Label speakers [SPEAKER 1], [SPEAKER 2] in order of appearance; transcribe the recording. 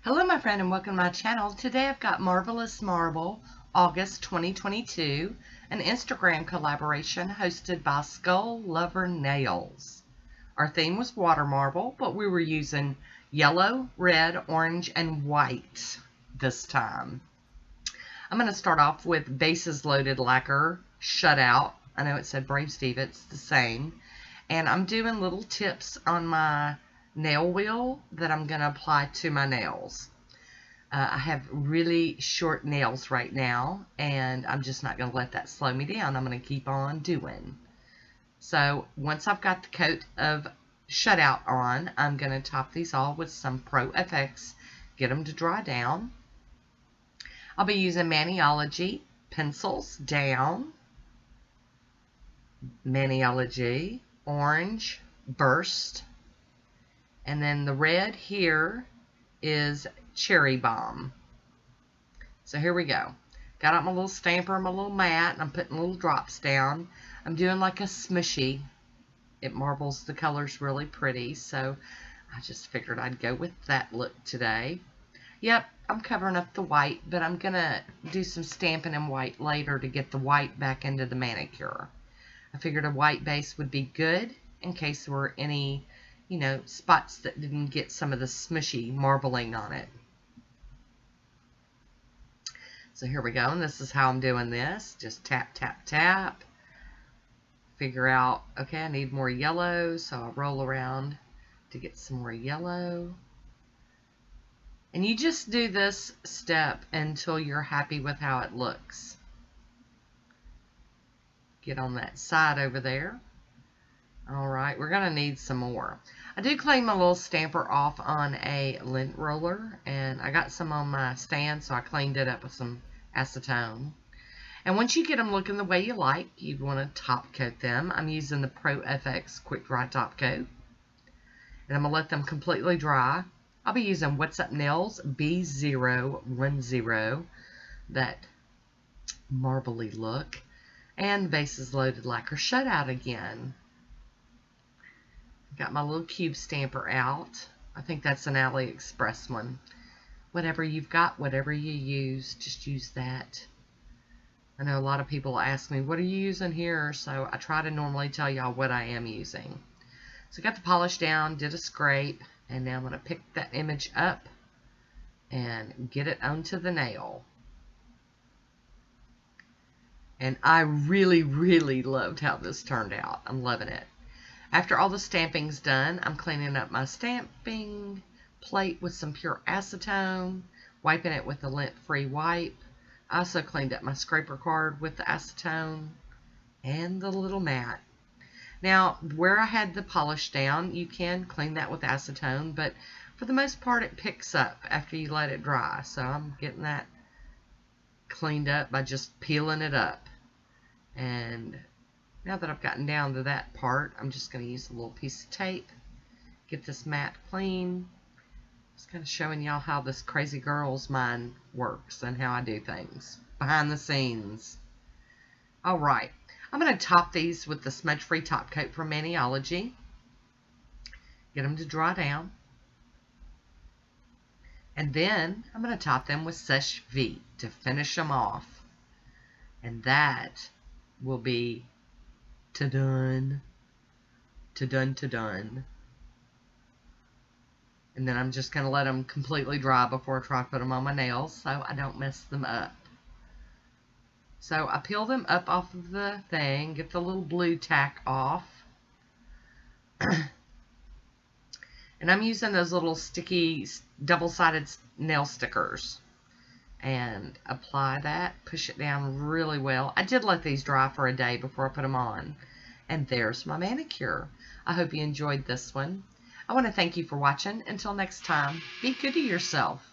[SPEAKER 1] Hello my friend and welcome to my channel. Today I've got Marvelous Marble, August 2022, an Instagram collaboration hosted by Skull Lover Nails. Our theme was water marble, but we were using yellow, red, orange, and white this time. I'm going to start off with Bases Loaded Lacquer Shutout. I know it said Brave Steve, it's the same. And I'm doing little tips on my nail wheel that I'm going to apply to my nails. I have really short nails right now, and I'm just not going to let that slow me down. I'm going to keep on doing. So once I've got the coat of Shutout on, I'm going to top these all with some Pro FX, get them to dry down. I'll be using Maniology pencils down, Maniology, orange, burst, and then the red here is Cherry Bomb. So here we go. Got out my little stamper and my little mat, and I'm putting little drops down. I'm doing like a smushy. It marbles the colors really pretty, so I just figured I'd go with that look today. Yep, I'm covering up the white, but I'm going to do some stamping in white later to get the white back into the manicure. I figured a white base would be good in case there were any, spots that didn't get some of the smushy marbling on it. So here we go, and this is how I'm doing this. Just tap, tap, tap. Figure out, okay, I need more yellow, so I'll roll around to get some more yellow. And you just do this step until you're happy with how it looks. Get on that side over there. All right, we're going to need some more. I do clean my little stamper off on a lint roller, and I got some on my stand, so I cleaned it up with some acetone. And once you get them looking the way you like, you want to top coat them. I'm using the Pro FX Quick Dry Top Coat, and I'm going to let them completely dry. I'll be using What's Up Nails B010, that marbly look, and Bases Loaded Lacquer Shutout again. Got my little cube stamper out. I think that's an AliExpress one. Whatever you've got, whatever you use, just use that. I know a lot of people ask me, what are you using here? So I try to normally tell y'all what I am using. So I got the polish down, did a scrape, and now I'm going to pick that image up and get it onto the nail. And I really, really loved how this turned out. I'm loving it. After all the stamping's done, I'm cleaning up my stamping plate with some pure acetone, wiping it with a lint-free wipe. I also cleaned up my scraper card with the acetone and the little mat. Now, where I had the polish down, you can clean that with acetone, but for the most part, it picks up after you let it dry. So I'm getting that cleaned up by just peeling it up. And now that I've gotten down to that part, I'm just going to use a little piece of tape, get this mat clean. Just kind of showing y'all how this crazy girl's mind works and how I do things behind the scenes. All right, I'm going to top these with the smudge-free top coat from Maniology. Get them to dry down. And then I'm going to top them with Seche Vite to finish them off. And that will be ta-done, ta-done, ta-done. And then I'm just going to let them completely dry before I try to put them on my nails so I don't mess them up. So I peel them up off of the thing, get the little blue tack off. And I'm using those little sticky double-sided nail stickers. And apply that, push it down really well. I did let these dry for a day before I put them on. And there's my manicure. I hope you enjoyed this one. I want to thank you for watching. Until next time, be good to yourself.